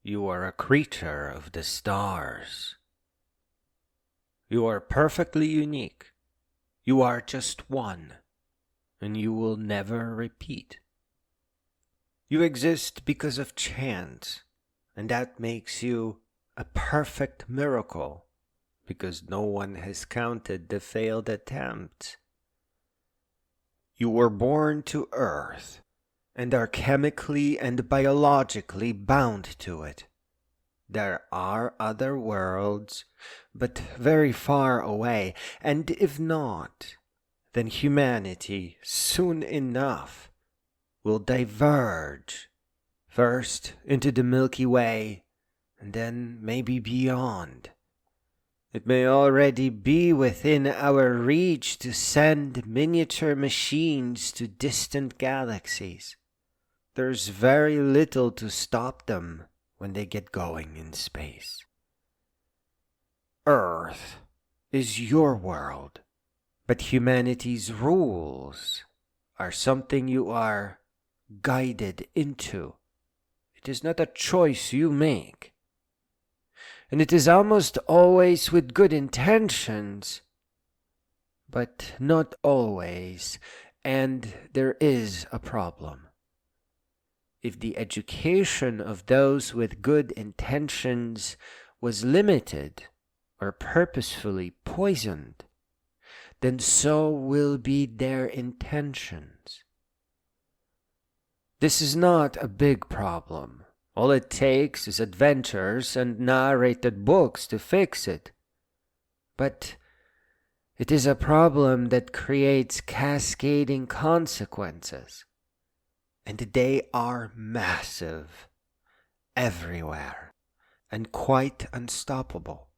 You are a creature of the stars. You are perfectly unique. You are just one, and you will never repeat. You exist because of chance, and that makes you a perfect miracle, because no one has counted the failed attempts. You were born to Earth, and are chemically and biologically bound to it. There are other worlds, but very far away, and if not, then humanity, soon enough, will diverge, first into the Milky Way, and then maybe beyond. It may already be within our reach to send miniature machines to distant galaxies. There's very little to stop them when they get going in space. Earth is your world, but humanity's rules are something you are guided into. It is not a choice you make. And it is almost always with good intentions, but not always, and there is a problem. If the education of those with good intentions was limited or purposefully poisoned, then so will be their intentions. This is not a big problem. All it takes is adventures and narrated books to fix it. But it is a problem that creates cascading consequences. And they are massive, everywhere, and quite unstoppable.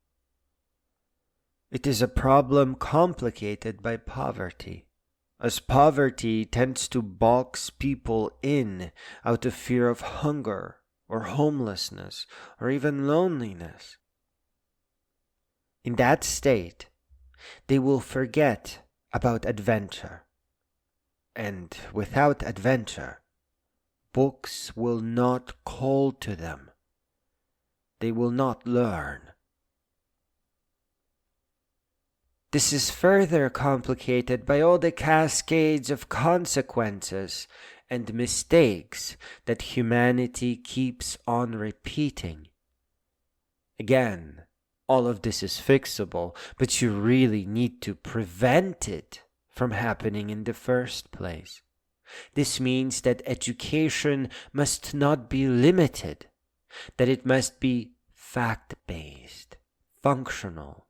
It is a problem complicated by poverty, as poverty tends to box people in out of fear of hunger, or homelessness, or even loneliness. In that state, they will forget about adventure. And without adventure, books will not call to them. They will not learn. This is further complicated by all the cascades of consequences and mistakes that humanity keeps on repeating. Again, all of this is fixable, but you really need to prevent it from happening in the first place. This means that education must not be limited, that it must be fact-based, functional,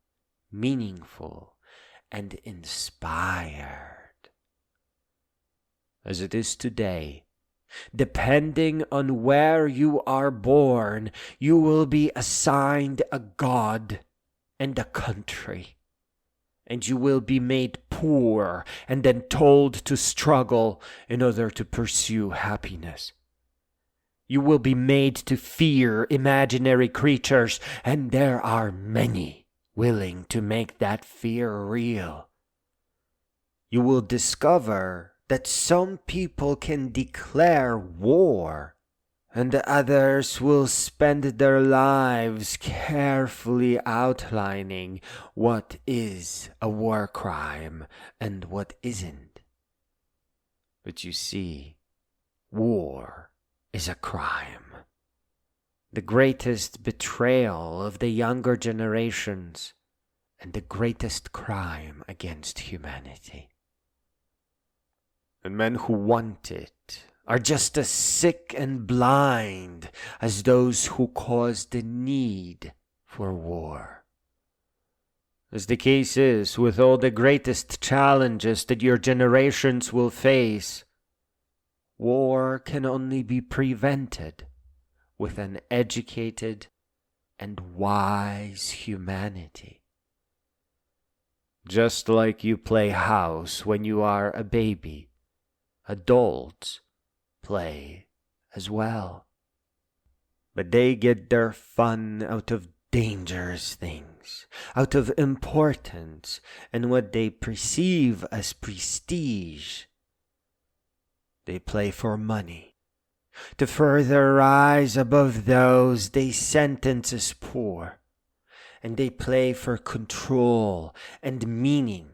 meaningful, and inspired. As it is today, depending on where you are born, you will be assigned a god and a country. And you will be made poor and then told to struggle in order to pursue happiness. You will be made to fear imaginary creatures, and there are many willing to make that fear real. You will discover that some people can declare war, and others will spend their lives carefully outlining what is a war crime and what isn't. But you see, war is a crime. The greatest betrayal of the younger generations and the greatest crime against humanity. And men who want it are just as sick and blind as those who cause the need for war. As the case is with all the greatest challenges that your generations will face, war can only be prevented with an educated and wise humanity. Just like you play house when you are a baby, adults play as well. But they get their fun out of dangerous things, out of importance, and what they perceive as prestige. They play for money, to further rise above those they sentence as poor, and they play for control and meaning,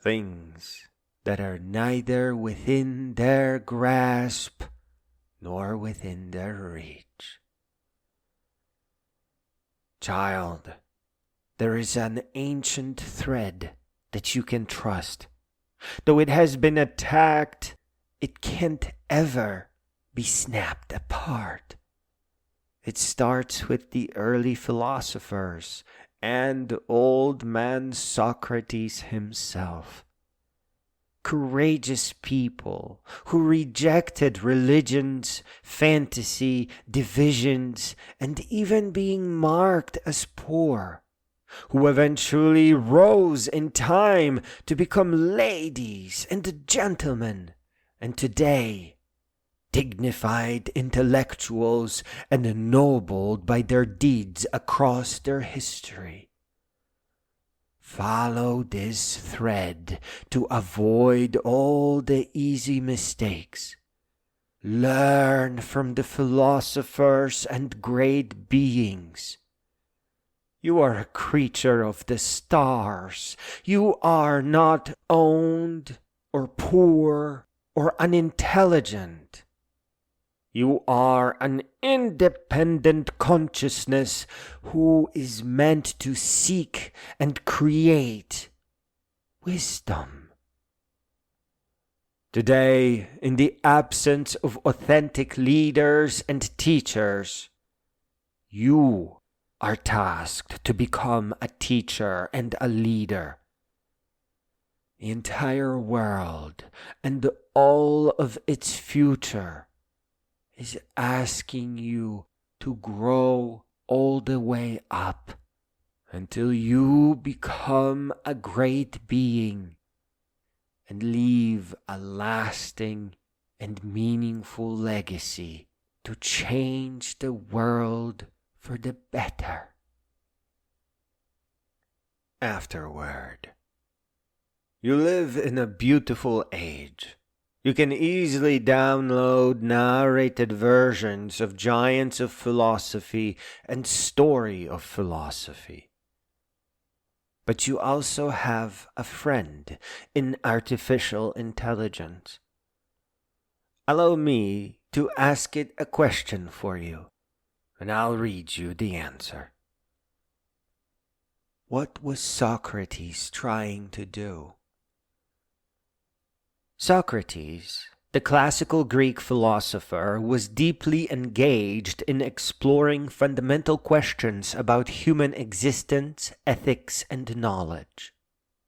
things that are neither within their grasp nor within their reach. Child, there is an ancient thread that you can trust. Though it has been attacked, it can't ever be snapped apart. It starts with the early philosophers and old man Socrates himself. Courageous people who rejected religions, fantasy, divisions, and even being marked as poor, who eventually rose in time to become ladies and gentlemen, and today dignified intellectuals and ennobled by their deeds across their history. Follow this thread to avoid all the easy mistakes. Learn from the philosophers and great beings. You are a creature of the stars. You are not owned or poor or unintelligent. You are an independent consciousness who is meant to seek and create wisdom. Today, in the absence of authentic leaders and teachers, you are tasked to become a teacher and a leader. The entire world and all of its future is asking you to grow all the way up until you become a great being and leave a lasting and meaningful legacy to change the world for the better. Afterword. You live in a beautiful age. You can easily download narrated versions of giants of philosophy and story of philosophy. But you also have a friend in artificial intelligence. Allow me to ask it a question for you, and I'll read you the answer. What was Socrates trying to do? Socrates, the classical Greek philosopher, was deeply engaged in exploring fundamental questions about human existence, ethics, and knowledge.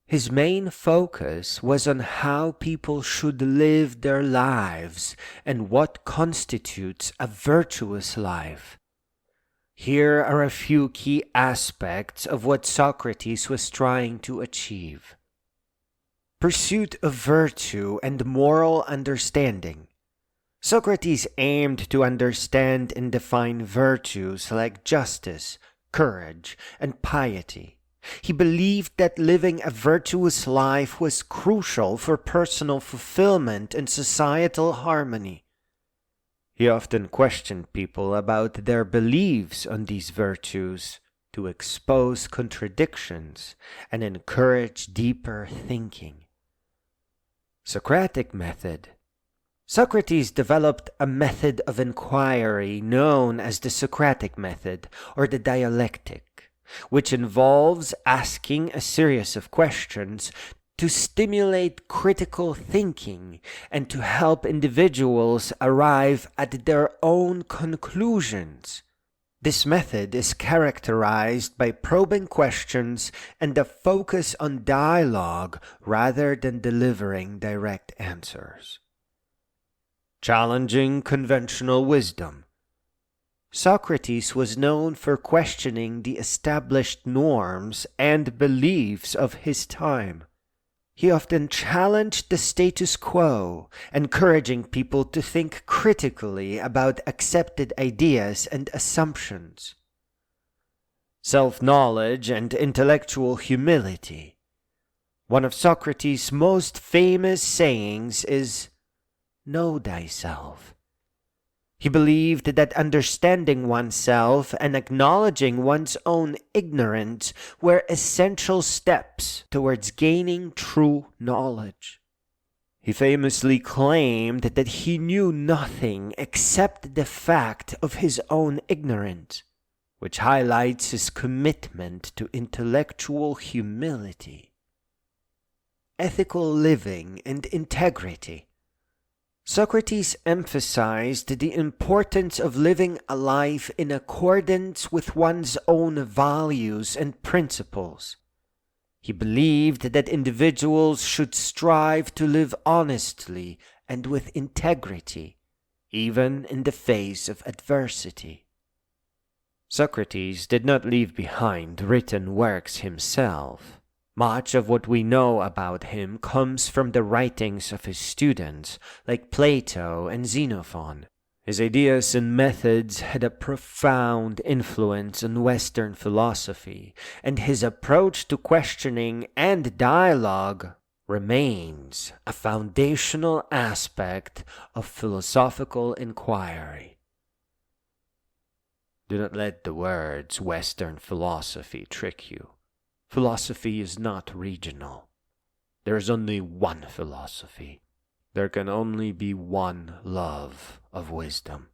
His main focus was on how people should live their lives and what constitutes a virtuous life. Here are a few key aspects of what Socrates was trying to achieve. Pursuit of virtue and moral understanding. Socrates aimed to understand and define virtues like justice, courage, and piety. He believed that living a virtuous life was crucial for personal fulfillment and societal harmony. He often questioned people about their beliefs on these virtues to expose contradictions and encourage deeper thinking. Socratic method. Socrates developed a method of inquiry known as the Socratic method or the dialectic, which involves asking a series of questions to stimulate critical thinking and to help individuals arrive at their own conclusions. This method is characterized by probing questions and a focus on dialogue rather than delivering direct answers. Challenging conventional wisdom. Socrates was known for questioning the established norms and beliefs of his time. He often challenged the status quo, encouraging people to think critically about accepted ideas and assumptions. Self-knowledge and intellectual humility. One of Socrates' most famous sayings is, "Know thyself." He believed that understanding oneself and acknowledging one's own ignorance were essential steps towards gaining true knowledge. He famously claimed that he knew nothing except the fact of his own ignorance, which highlights his commitment to intellectual humility. Ethical living and integrity. Socrates emphasized the importance of living a life in accordance with one's own values and principles. He believed that individuals should strive to live honestly and with integrity, even in the face of adversity. Socrates did not leave behind written works himself. Much of what we know about him comes from the writings of his students, like Plato and Xenophon. His ideas and methods had a profound influence on Western philosophy, and his approach to questioning and dialogue remains a foundational aspect of philosophical inquiry. Do not let the words Western philosophy trick you. Philosophy is not regional. There is only one philosophy. There can only be one love of wisdom.